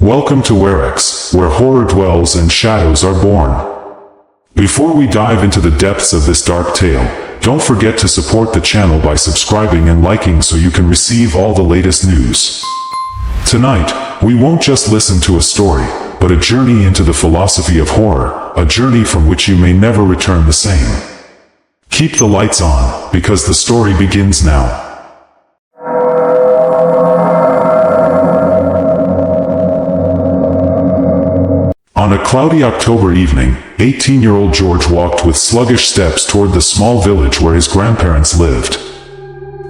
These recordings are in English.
Welcome to WEREX, where horror dwells and shadows are born. Before we dive into the depths of this dark tale, don't forget to support the channel by subscribing and liking so you can receive all the latest news. Tonight, we won't just listen to a story, but a journey into the philosophy of horror, a journey from which you may never return the same. Keep the lights on, because the story begins now. On a cloudy October evening, 18-year-old George walked with sluggish steps toward the small village where his grandparents lived.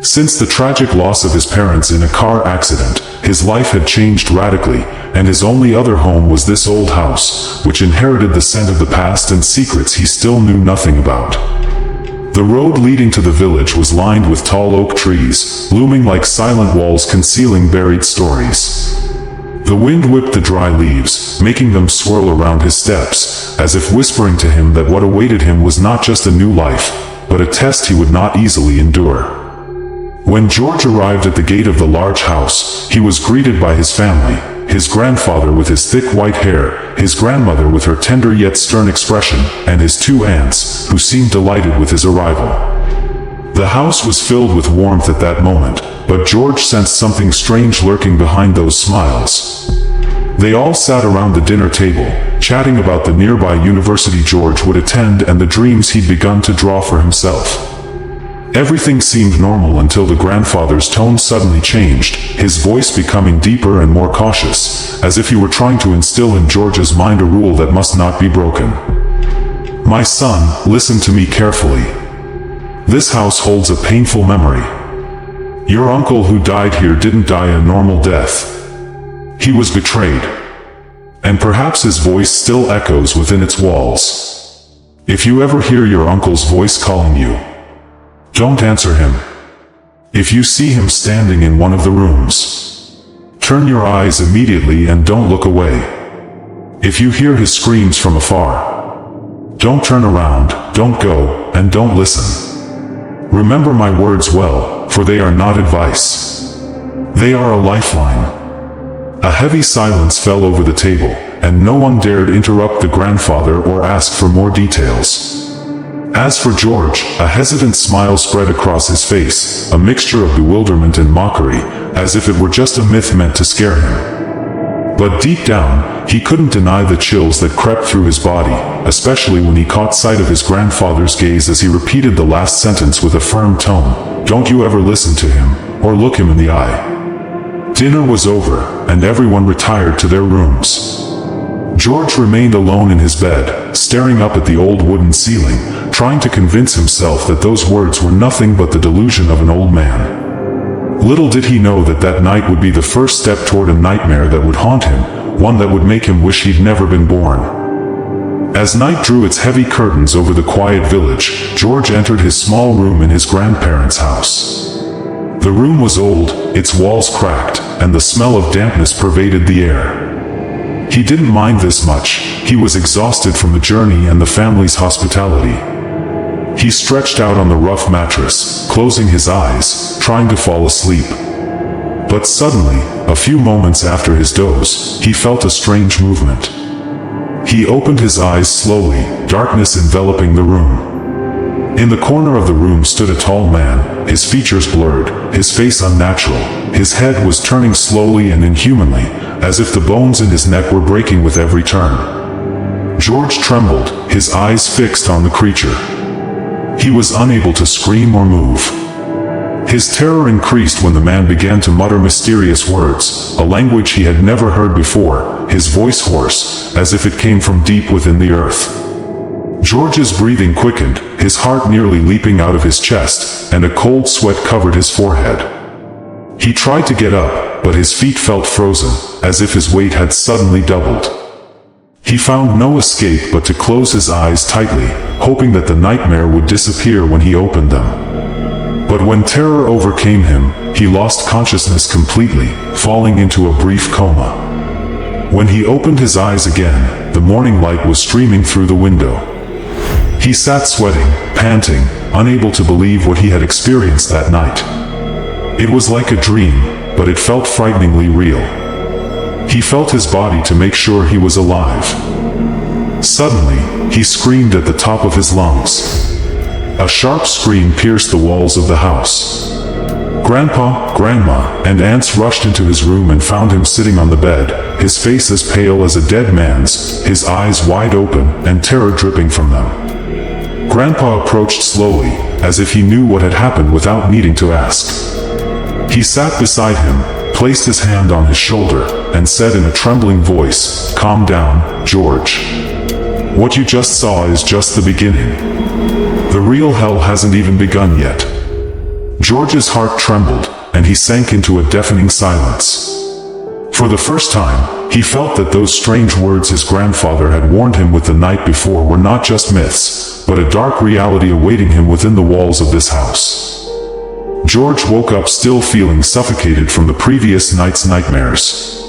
Since the tragic loss of his parents in a car accident, his life had changed radically, and his only other home was this old house, which inherited the scent of the past and secrets he still knew nothing about. The road leading to the village was lined with tall oak trees, looming like silent walls concealing buried stories. The wind whipped the dry leaves, making them swirl around his steps, as if whispering to him that what awaited him was not just a new life, but a test he would not easily endure. When George arrived at the gate of the large house, he was greeted by his family, his grandfather with his thick white hair, his grandmother with her tender yet stern expression, and his two aunts, who seemed delighted with his arrival. The house was filled with warmth at that moment, but George sensed something strange lurking behind those smiles. They all sat around the dinner table, chatting about the nearby university George would attend and the dreams he'd begun to draw for himself. Everything seemed normal until the grandfather's tone suddenly changed, his voice becoming deeper and more cautious, as if he were trying to instill in George's mind a rule that must not be broken. "My son, listen to me carefully. This house holds a painful memory. Your uncle who died here didn't die a normal death. He was betrayed. And perhaps his voice still echoes within its walls. If you ever hear your uncle's voice calling you, don't answer him. If you see him standing in one of the rooms, turn your eyes immediately and don't look away. If you hear his screams from afar, don't turn around, don't go, and don't listen. Remember my words well, for they are not advice. They are a lifeline." A heavy silence fell over the table, and no one dared interrupt the grandfather or ask for more details. As for George, a hesitant smile spread across his face, a mixture of bewilderment and mockery, as if it were just a myth meant to scare him. But deep down, he couldn't deny the chills that crept through his body, especially when he caught sight of his grandfather's gaze as he repeated the last sentence with a firm tone, "Don't you ever listen to him, or look him in the eye." Dinner was over, and everyone retired to their rooms. George remained alone in his bed, staring up at the old wooden ceiling, trying to convince himself that those words were nothing but the delusion of an old man. Little did he know that that night would be the first step toward a nightmare that would haunt him, one that would make him wish he'd never been born. As night drew its heavy curtains over the quiet village, George entered his small room in his grandparents' house. The room was old, its walls cracked, and the smell of dampness pervaded the air. He didn't mind this much, he was exhausted from the journey and the family's hospitality. He stretched out on the rough mattress, closing his eyes, trying to fall asleep. But suddenly, a few moments after his doze, he felt a strange movement. He opened his eyes slowly, darkness enveloping the room. In the corner of the room stood a tall man, his features blurred, his face unnatural. His head was turning slowly and inhumanly, as if the bones in his neck were breaking with every turn. George trembled, his eyes fixed on the creature. He was unable to scream or move. His terror increased when the man began to mutter mysterious words, a language he had never heard before, his voice hoarse, as if it came from deep within the earth. George's breathing quickened, his heart nearly leaping out of his chest, and a cold sweat covered his forehead. He tried to get up, but his feet felt frozen, as if his weight had suddenly doubled. He found no escape but to close his eyes tightly, hoping that the nightmare would disappear when he opened them. But when terror overcame him, he lost consciousness completely, falling into a brief coma. When he opened his eyes again, the morning light was streaming through the window. He sat sweating, panting, unable to believe what he had experienced that night. It was like a dream, but it felt frighteningly real. He felt his body to make sure he was alive. Suddenly, he screamed at the top of his lungs. A sharp scream pierced the walls of the house. Grandpa, Grandma, and aunts rushed into his room and found him sitting on the bed, his face as pale as a dead man's, his eyes wide open, and terror dripping from them. Grandpa approached slowly, as if he knew what had happened without needing to ask. He sat beside him, placed his hand on his shoulder, and said in a trembling voice, "Calm down, George. What you just saw is just the beginning. The real hell hasn't even begun yet." George's heart trembled, and he sank into a deafening silence. For the first time, he felt that those strange words his grandfather had warned him with the night before were not just myths, but a dark reality awaiting him within the walls of this house. George woke up still feeling suffocated from the previous night's nightmares.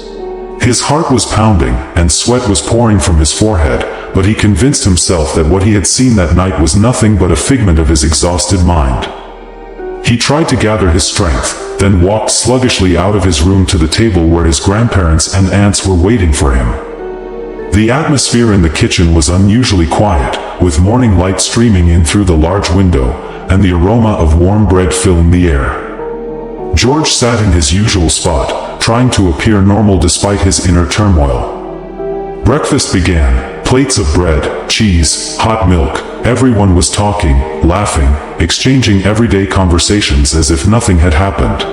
His heart was pounding, and sweat was pouring from his forehead, but he convinced himself that what he had seen that night was nothing but a figment of his exhausted mind. He tried to gather his strength, then walked sluggishly out of his room to the table where his grandparents and aunts were waiting for him. The atmosphere in the kitchen was unusually quiet, with morning light streaming in through the large window, and the aroma of warm bread filling the air. George sat in his usual spot, trying to appear normal despite his inner turmoil. Breakfast began. Plates of bread, cheese, hot milk. Everyone was talking, laughing, exchanging everyday conversations as if nothing had happened.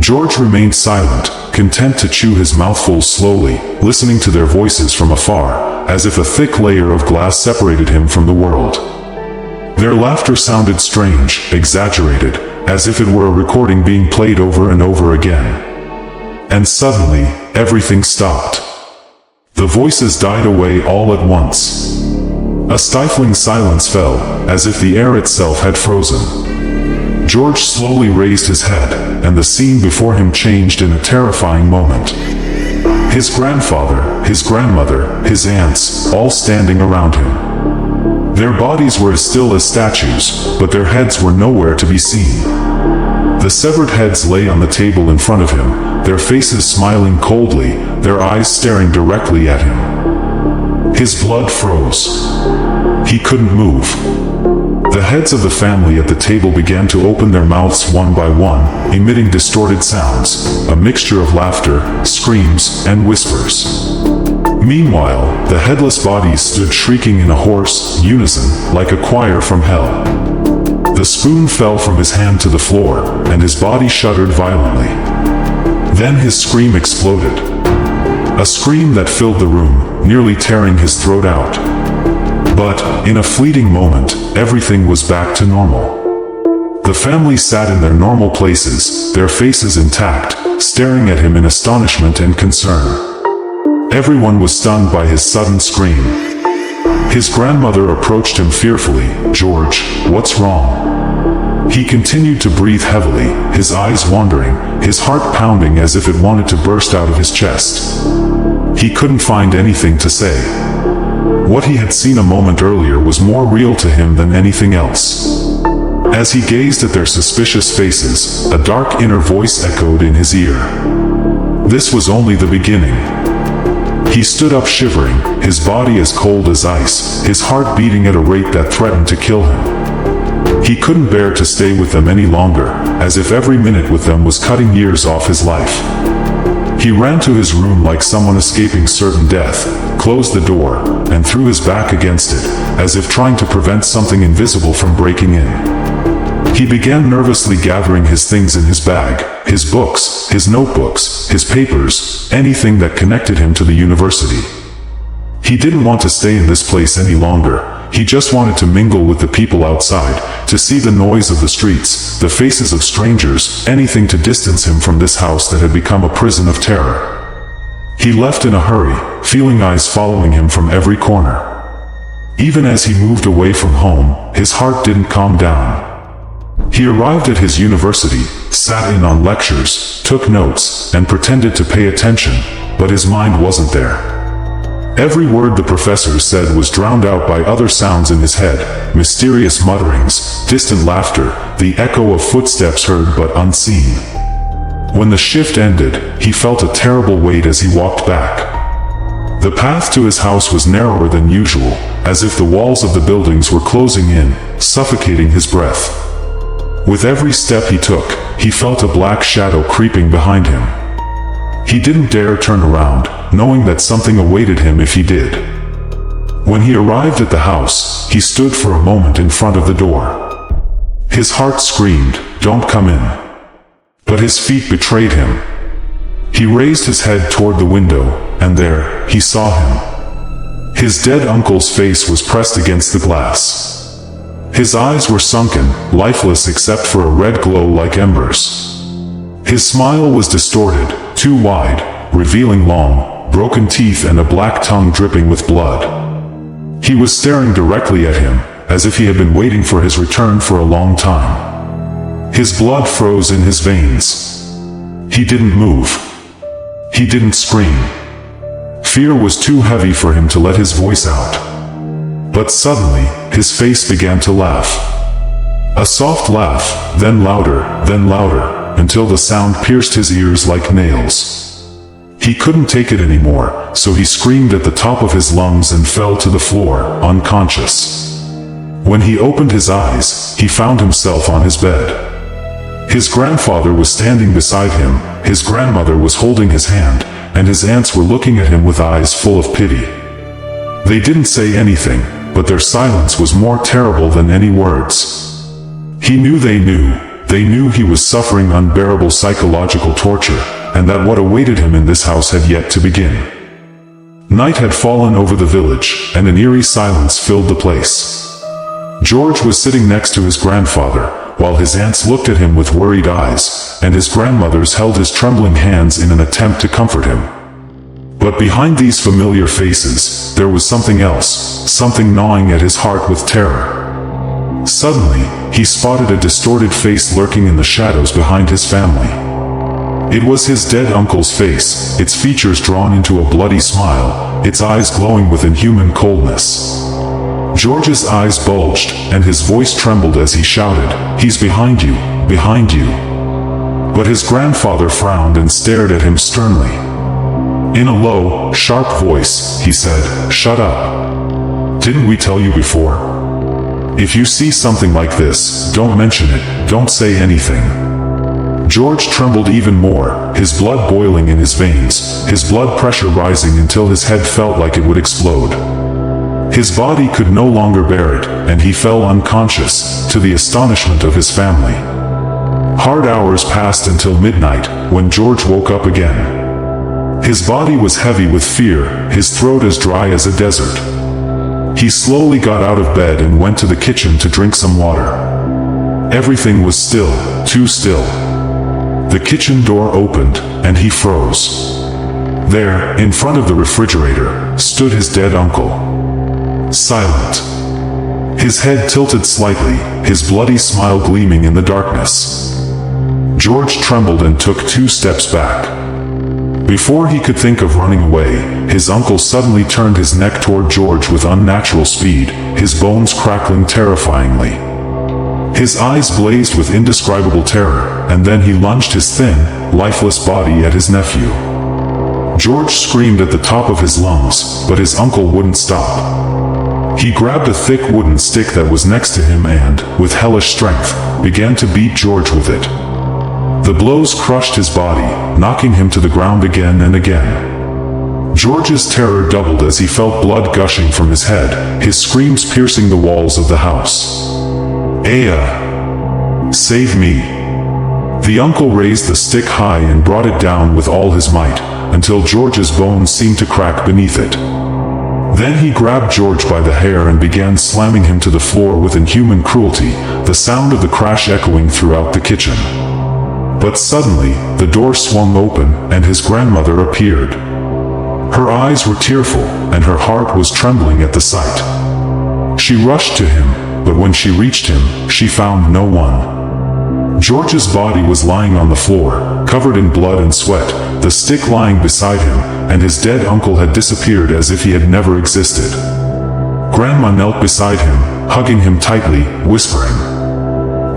George remained silent, content to chew his mouthful slowly, listening to their voices from afar, as if a thick layer of glass separated him from the world. Their laughter sounded strange, exaggerated, as if it were a recording being played over and over again. And suddenly, everything stopped. The voices died away all at once. A stifling silence fell, as if the air itself had frozen. George slowly raised his head, and the scene before him changed in a terrifying moment. His grandfather, his grandmother, his aunts, all standing around him. Their bodies were as still as statues, but their heads were nowhere to be seen. The severed heads lay on the table in front of him, their faces smiling coldly, their eyes staring directly at him. His blood froze. He couldn't move. The heads of the family at the table began to open their mouths one by one, emitting distorted sounds, a mixture of laughter, screams, and whispers. Meanwhile, the headless bodies stood shrieking in a hoarse unison, like a choir from hell. The spoon fell from his hand to the floor, and his body shuddered violently. Then his scream exploded. A scream that filled the room, nearly tearing his throat out. But, in a fleeting moment, everything was back to normal. The family sat in their normal places, their faces intact, staring at him in astonishment and concern. Everyone was stunned by his sudden scream. His grandmother approached him fearfully. "George, what's wrong?" He continued to breathe heavily, his eyes wandering, his heart pounding as if it wanted to burst out of his chest. He couldn't find anything to say. What he had seen a moment earlier was more real to him than anything else. As he gazed at their suspicious faces, a dark inner voice echoed in his ear. This was only the beginning. He stood up shivering, his body as cold as ice, his heart beating at a rate that threatened to kill him. He couldn't bear to stay with them any longer, as if every minute with them was cutting years off his life. He ran to his room like someone escaping certain death, closed the door, and threw his back against it, as if trying to prevent something invisible from breaking in. He began nervously gathering his things in his bag, his books, his notebooks, his papers, anything that connected him to the university. He didn't want to stay in this place any longer. He just wanted to mingle with the people outside, to see the noise of the streets, the faces of strangers, anything to distance him from this house that had become a prison of terror. He left in a hurry, feeling eyes following him from every corner. Even as he moved away from home, his heart didn't calm down. He arrived at his university, sat in on lectures, took notes, and pretended to pay attention, but his mind wasn't there. Every word the professor said was drowned out by other sounds in his head, mysterious mutterings, distant laughter, the echo of footsteps heard but unseen. When the shift ended, he felt a terrible weight as he walked back. The path to his house was narrower than usual, as if the walls of the buildings were closing in, suffocating his breath. With every step he took, he felt a black shadow creeping behind him. He didn't dare turn around, knowing that something awaited him if he did. When he arrived at the house, he stood for a moment in front of the door. His heart screamed, "Don't come in." But his feet betrayed him. He raised his head toward the window, and there, he saw him. His dead uncle's face was pressed against the glass. His eyes were sunken, lifeless except for a red glow like embers. His smile was distorted, too wide, revealing long, broken teeth and a black tongue dripping with blood. He was staring directly at him, as if he had been waiting for his return for a long time. His blood froze in his veins. He didn't move. He didn't scream. Fear was too heavy for him to let his voice out. But suddenly, his face began to laugh. A soft laugh, then louder, until the sound pierced his ears like nails. He couldn't take it anymore, so he screamed at the top of his lungs and fell to the floor, unconscious. When he opened his eyes, he found himself on his bed. His grandfather was standing beside him, his grandmother was holding his hand, and his aunts were looking at him with eyes full of pity. They didn't say anything, but their silence was more terrible than any words. He knew they knew he was suffering unbearable psychological torture, and that what awaited him in this house had yet to begin. Night had fallen over the village, and an eerie silence filled the place. George was sitting next to his grandfather, while his aunts looked at him with worried eyes, and his grandmothers held his trembling hands in an attempt to comfort him. But behind these familiar faces, there was something else, something gnawing at his heart with terror. Suddenly, he spotted a distorted face lurking in the shadows behind his family. It was his dead uncle's face, its features drawn into a bloody smile, its eyes glowing with inhuman coldness. George's eyes bulged, and his voice trembled as he shouted, "He's behind you, behind you." But his grandfather frowned and stared at him sternly. In a low, sharp voice, he said, "Shut up. Didn't we tell you before? If you see something like this, don't mention it, don't say anything." George trembled even more, his blood boiling in his veins, his blood pressure rising until his head felt like it would explode. His body could no longer bear it, and he fell unconscious, to the astonishment of his family. Hard hours passed until midnight, when George woke up again. His body was heavy with fear, his throat as dry as a desert. He slowly got out of bed and went to the kitchen to drink some water. Everything was still, too still. The kitchen door opened, and he froze. There, in front of the refrigerator, stood his dead uncle. Silent. His head tilted slightly, his bloody smile gleaming in the darkness. George trembled and took 2 steps back. Before he could think of running away, his uncle suddenly turned his neck toward George with unnatural speed, his bones crackling terrifyingly. His eyes blazed with indescribable terror, and then he lunged his thin, lifeless body at his nephew. George screamed at the top of his lungs, but his uncle wouldn't stop. He grabbed a thick wooden stick that was next to him and, with hellish strength, began to beat George with it. The blows crushed his body, knocking him to the ground again and again. George's terror doubled as he felt blood gushing from his head, his screams piercing the walls of the house. "Aya! Save me!" The uncle raised the stick high and brought it down with all his might, until George's bones seemed to crack beneath it. Then he grabbed George by the hair and began slamming him to the floor with inhuman cruelty, the sound of the crash echoing throughout the kitchen. But suddenly, the door swung open, and his grandmother appeared. Her eyes were tearful, and her heart was trembling at the sight. She rushed to him, but when she reached him, she found no one. George's body was lying on the floor, covered in blood and sweat, the stick lying beside him, and his dead uncle had disappeared as if he had never existed. Grandma knelt beside him, hugging him tightly, whispering,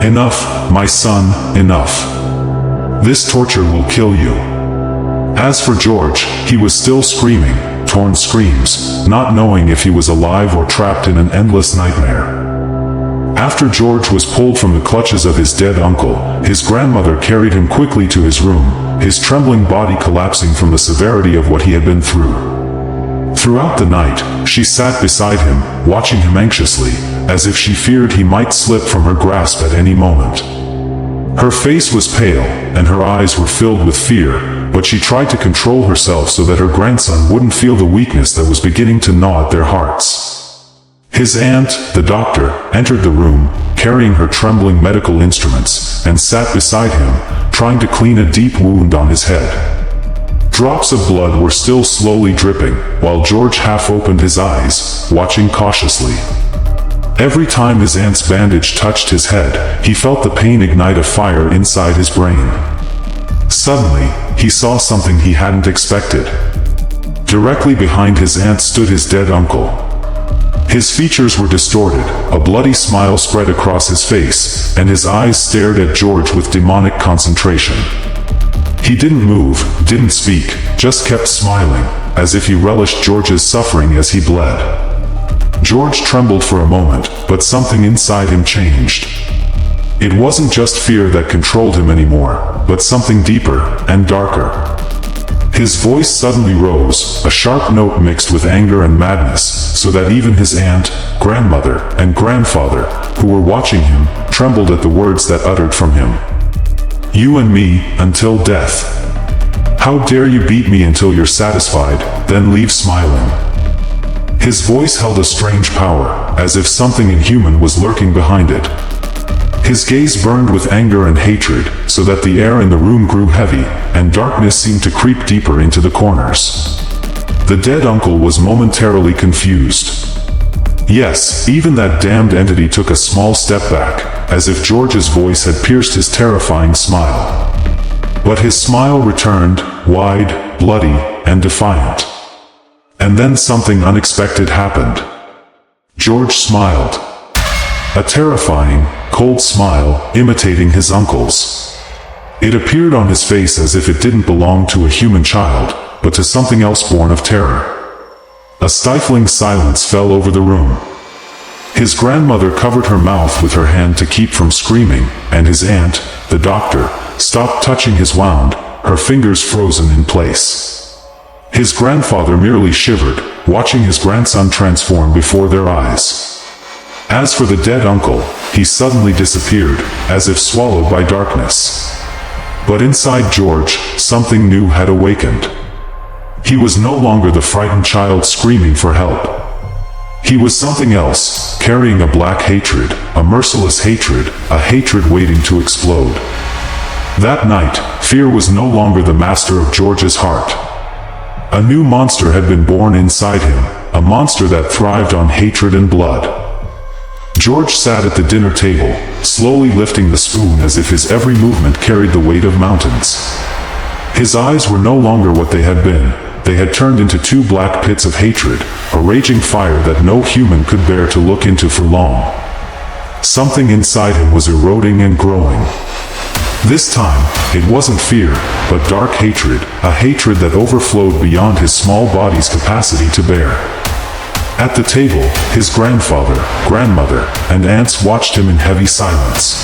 "Enough, my son, enough. This torture will kill you." As for George, he was still screaming, torn screams, not knowing if he was alive or trapped in an endless nightmare. After George was pulled from the clutches of his dead uncle, his grandmother carried him quickly to his room, his trembling body collapsing from the severity of what he had been through. Throughout the night, she sat beside him, watching him anxiously, as if she feared he might slip from her grasp at any moment. Her face was pale, and her eyes were filled with fear, but she tried to control herself so that her grandson wouldn't feel the weakness that was beginning to gnaw at their hearts. His aunt, the doctor, entered the room, carrying her trembling medical instruments, and sat beside him, trying to clean a deep wound on his head. Drops of blood were still slowly dripping, while George half opened his eyes, watching cautiously. Every time his aunt's bandage touched his head, he felt the pain ignite a fire inside his brain. Suddenly, he saw something he hadn't expected. Directly behind his aunt stood his dead uncle. His features were distorted, a bloody smile spread across his face, and his eyes stared at George with demonic concentration. He didn't move, didn't speak, just kept smiling, as if he relished George's suffering as he bled. George trembled for a moment, but something inside him changed. It wasn't just fear that controlled him anymore, but something deeper and darker. His voice suddenly rose, a sharp note mixed with anger and madness, so that even his aunt, grandmother, and grandfather, who were watching him, trembled at the words that uttered from him. "You and me, until death. How dare you beat me until you're satisfied, then leave smiling." His voice held a strange power, as if something inhuman was lurking behind it. His gaze burned with anger and hatred, so that the air in the room grew heavy, and darkness seemed to creep deeper into the corners. The dead uncle was momentarily confused. Yes, even that damned entity took a small step back, as if George's voice had pierced his terrifying smile. But his smile returned, wide, bloody, and defiant. And then something unexpected happened. George smiled. A terrifying, cold smile, imitating his uncle's. It appeared on his face as if it didn't belong to a human child, but to something else born of terror. A stifling silence fell over the room. His grandmother covered her mouth with her hand to keep from screaming, and his aunt, the doctor, stopped touching his wound, her fingers frozen in place. His grandfather merely shivered, watching his grandson transform before their eyes. As for the dead uncle, he suddenly disappeared, as if swallowed by darkness. But inside George, something new had awakened. He was no longer the frightened child screaming for help. He was something else, carrying a black hatred, a merciless hatred, a hatred waiting to explode. That night, fear was no longer the master of George's heart. A new monster had been born inside him, a monster that thrived on hatred and blood. George sat at the dinner table, slowly lifting the spoon as if his every movement carried the weight of mountains. His eyes were no longer what they had been. They had turned into two black pits of hatred, a raging fire that no human could bear to look into for long. Something inside him was eroding and growing. This time, it wasn't fear, but dark hatred, a hatred that overflowed beyond his small body's capacity to bear. At the table, his grandfather, grandmother, and aunts watched him in heavy silence.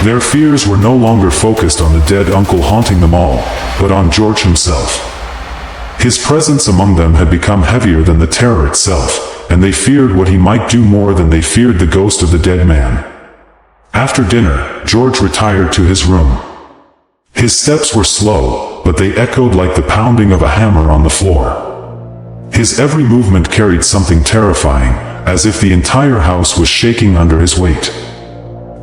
Their fears were no longer focused on the dead uncle haunting them all, but on George himself. His presence among them had become heavier than the terror itself, and they feared what he might do more than they feared the ghost of the dead man. After dinner, George retired to his room. His steps were slow, but they echoed like the pounding of a hammer on the floor. His every movement carried something terrifying, as if the entire house was shaking under his weight.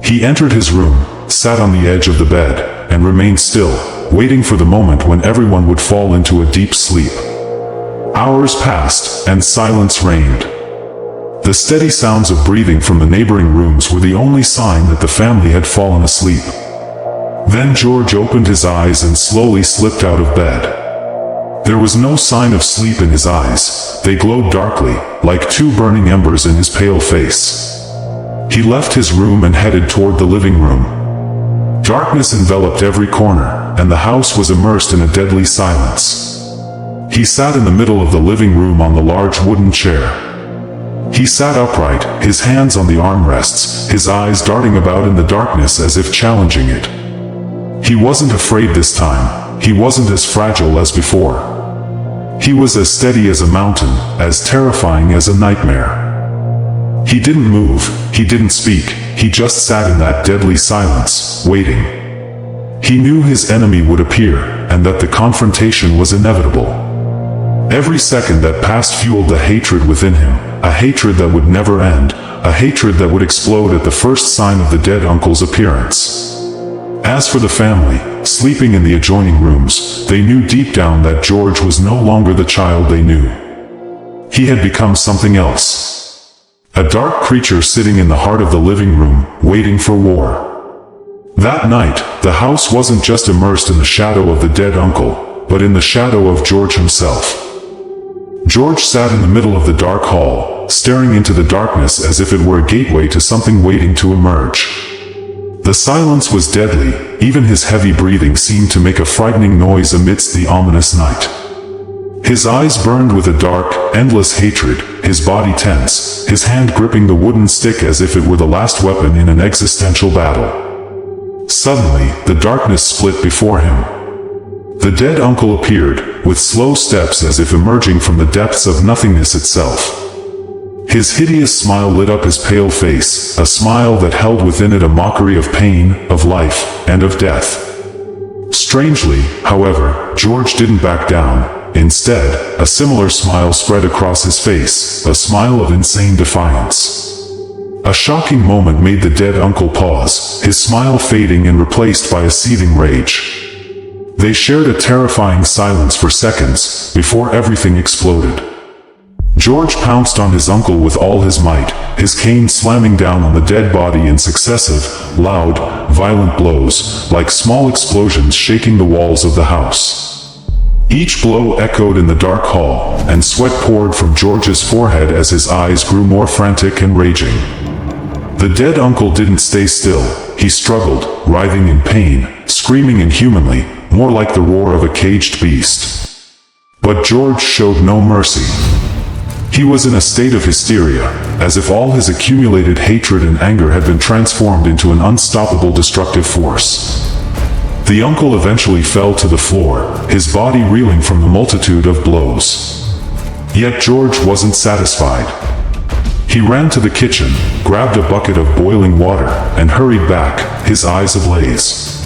He entered his room, sat on the edge of the bed, and remained still, waiting for the moment when everyone would fall into a deep sleep. Hours passed, and silence reigned. The steady sounds of breathing from the neighboring rooms were the only sign that the family had fallen asleep. Then George opened his eyes and slowly slipped out of bed. There was no sign of sleep in his eyes. They glowed darkly, like two burning embers in his pale face. He left his room and headed toward the living room. Darkness enveloped every corner, and the house was immersed in a deadly silence. He sat in the middle of the living room on the large wooden chair. He sat upright, his hands on the armrests, his eyes darting about in the darkness as if challenging it. He wasn't afraid this time. He wasn't as fragile as before. He was as steady as a mountain, as terrifying as a nightmare. He didn't move, he didn't speak, he just sat in that deadly silence, waiting. He knew his enemy would appear, and that the confrontation was inevitable. Every second that passed fueled a hatred within him, a hatred that would never end, a hatred that would explode at the first sign of the dead uncle's appearance. As for the family, sleeping in the adjoining rooms, they knew deep down that George was no longer the child they knew. He had become something else. A dark creature sitting in the heart of the living room, waiting for war. That night, the house wasn't just immersed in the shadow of the dead uncle, but in the shadow of George himself. George sat in the middle of the dark hall, staring into the darkness as if it were a gateway to something waiting to emerge. The silence was deadly, even his heavy breathing seemed to make a frightening noise amidst the ominous night. His eyes burned with a dark, endless hatred, his body tense, his hand gripping the wooden stick as if it were the last weapon in an existential battle. Suddenly, the darkness split before him. The dead uncle appeared, with slow steps as if emerging from the depths of nothingness itself. His hideous smile lit up his pale face, a smile that held within it a mockery of pain, of life, and of death. Strangely, however, George didn't back down. Instead, a similar smile spread across his face, a smile of insane defiance. A shocking moment made the dead uncle pause, his smile fading and replaced by a seething rage. They shared a terrifying silence for seconds, before everything exploded. George pounced on his uncle with all his might, his cane slamming down on the dead body in successive, loud, violent blows, like small explosions shaking the walls of the house. Each blow echoed in the dark hall, and sweat poured from George's forehead as his eyes grew more frantic and raging. The dead uncle didn't stay still. He struggled, writhing in pain, screaming inhumanly, more like the roar of a caged beast. But George showed no mercy. He was in a state of hysteria, as if all his accumulated hatred and anger had been transformed into an unstoppable destructive force. The uncle eventually fell to the floor, his body reeling from the multitude of blows. Yet George wasn't satisfied. He ran to the kitchen, grabbed a bucket of boiling water, and hurried back, his eyes ablaze.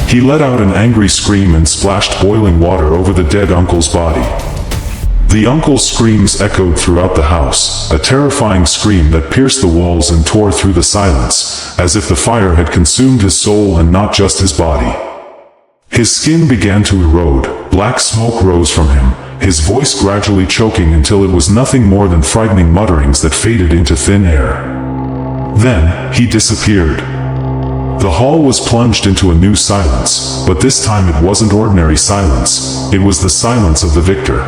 He let out an angry scream and splashed boiling water over the dead uncle's body. The uncle's screams echoed throughout the house, a terrifying scream that pierced the walls and tore through the silence, as if the fire had consumed his soul and not just his body. His skin began to erode, black smoke rose from him, his voice gradually choking until it was nothing more than frightening mutterings that faded into thin air. Then, he disappeared. The hall was plunged into a new silence, but this time it wasn't ordinary silence, it was the silence of the victor.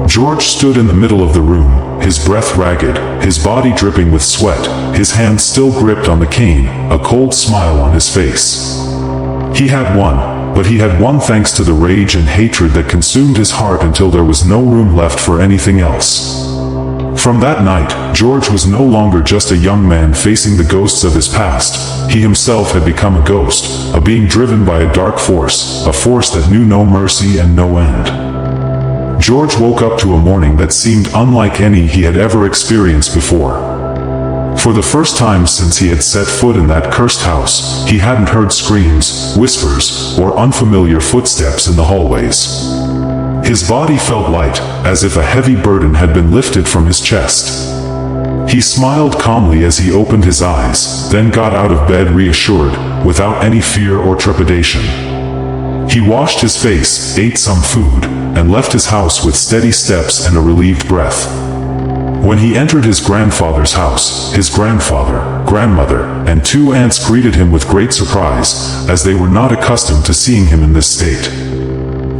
George stood in the middle of the room, his breath ragged, his body dripping with sweat, his hand still gripped on the cane, a cold smile on his face. He had won, but he had won thanks to the rage and hatred that consumed his heart until there was no room left for anything else. From that night, George was no longer just a young man facing the ghosts of his past. He himself had become a ghost, a being driven by a dark force, a force that knew no mercy and no end. George woke up to a morning that seemed unlike any he had ever experienced before. For the first time since he had set foot in that cursed house, he hadn't heard screams, whispers, or unfamiliar footsteps in the hallways. His body felt light, as if a heavy burden had been lifted from his chest. He smiled calmly as he opened his eyes, then got out of bed reassured, without any fear or trepidation. He washed his face, ate some food, and left his house with steady steps and a relieved breath. When he entered his grandfather's house, his grandfather, grandmother, and two aunts greeted him with great surprise, as they were not accustomed to seeing him in this state.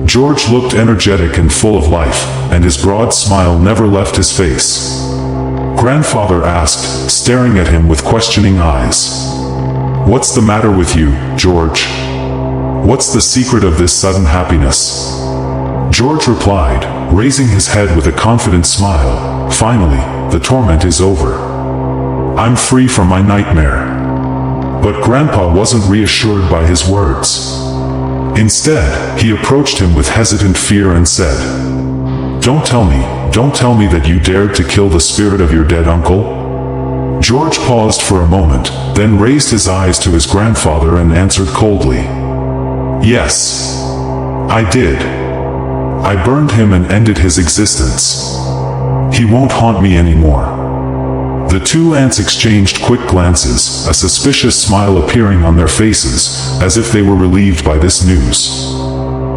George looked energetic and full of life, and his broad smile never left his face. Grandfather asked, staring at him with questioning eyes. "What's the matter with you, George? What's the secret of this sudden happiness?" George replied, raising his head with a confident smile, "Finally, the torment is over. I'm free from my nightmare." But Grandpa wasn't reassured by his words. Instead, he approached him with hesitant fear and said, don't tell me that you dared to kill the spirit of your dead uncle?" George paused for a moment, then raised his eyes to his grandfather and answered coldly, "Yes, I did. I burned him and ended his existence. He won't haunt me anymore." The two aunts exchanged quick glances, a suspicious smile appearing on their faces, as if they were relieved by this news.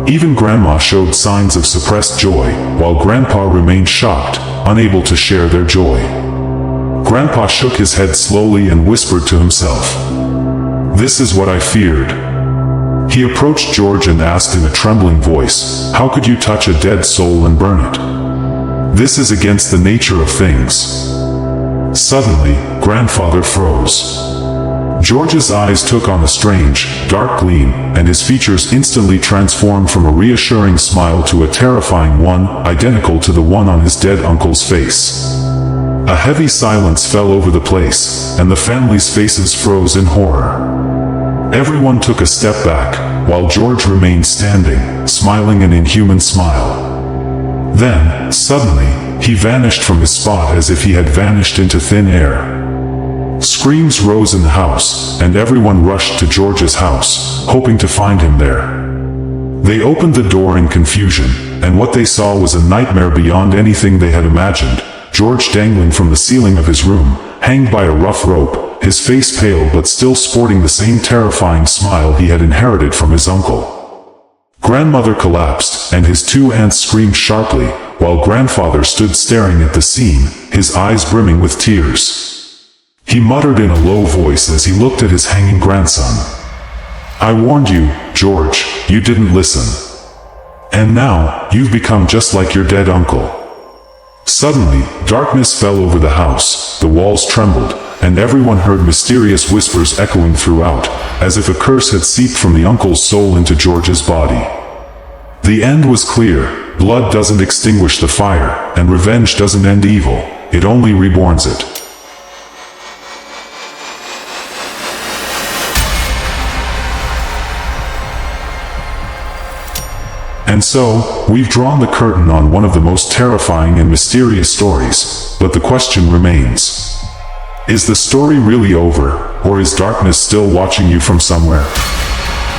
Even Grandma showed signs of suppressed joy, while Grandpa remained shocked, unable to share their joy. Grandpa shook his head slowly and whispered to himself, "This is what I feared." He approached George and asked in a trembling voice, "How could you touch a dead soul and burn it? This is against the nature of things." Suddenly, Grandfather froze. George's eyes took on a strange, dark gleam, and his features instantly transformed from a reassuring smile to a terrifying one, identical to the one on his dead uncle's face. A heavy silence fell over the place, and the family's faces froze in horror. Everyone took a step back, while George remained standing, smiling an inhuman smile. Then, suddenly, he vanished from his spot as if he had vanished into thin air. Screams rose in the house, and everyone rushed to George's house, hoping to find him there. They opened the door in confusion, and what they saw was a nightmare beyond anything they had imagined. George dangling from the ceiling of his room, hanged by a rough rope, his face pale but still sporting the same terrifying smile he had inherited from his uncle. Grandmother collapsed, and his two aunts screamed sharply, while Grandfather stood staring at the scene, his eyes brimming with tears. He muttered in a low voice as he looked at his hanging grandson, "I warned you, George, you didn't listen. And now, you've become just like your dead uncle." Suddenly, darkness fell over the house, the walls trembled, and everyone heard mysterious whispers echoing throughout, as if a curse had seeped from the uncle's soul into George's body. The end was clear: blood doesn't extinguish the fire, and revenge doesn't end evil, it only reborns it. And so, we've drawn the curtain on one of the most terrifying and mysterious stories, but the question remains. Is the story really over, or is darkness still watching you from somewhere?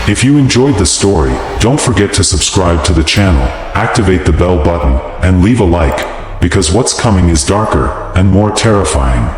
If you enjoyed the story, don't forget to subscribe to the channel, activate the bell button, and leave a like, because what's coming is darker and more terrifying.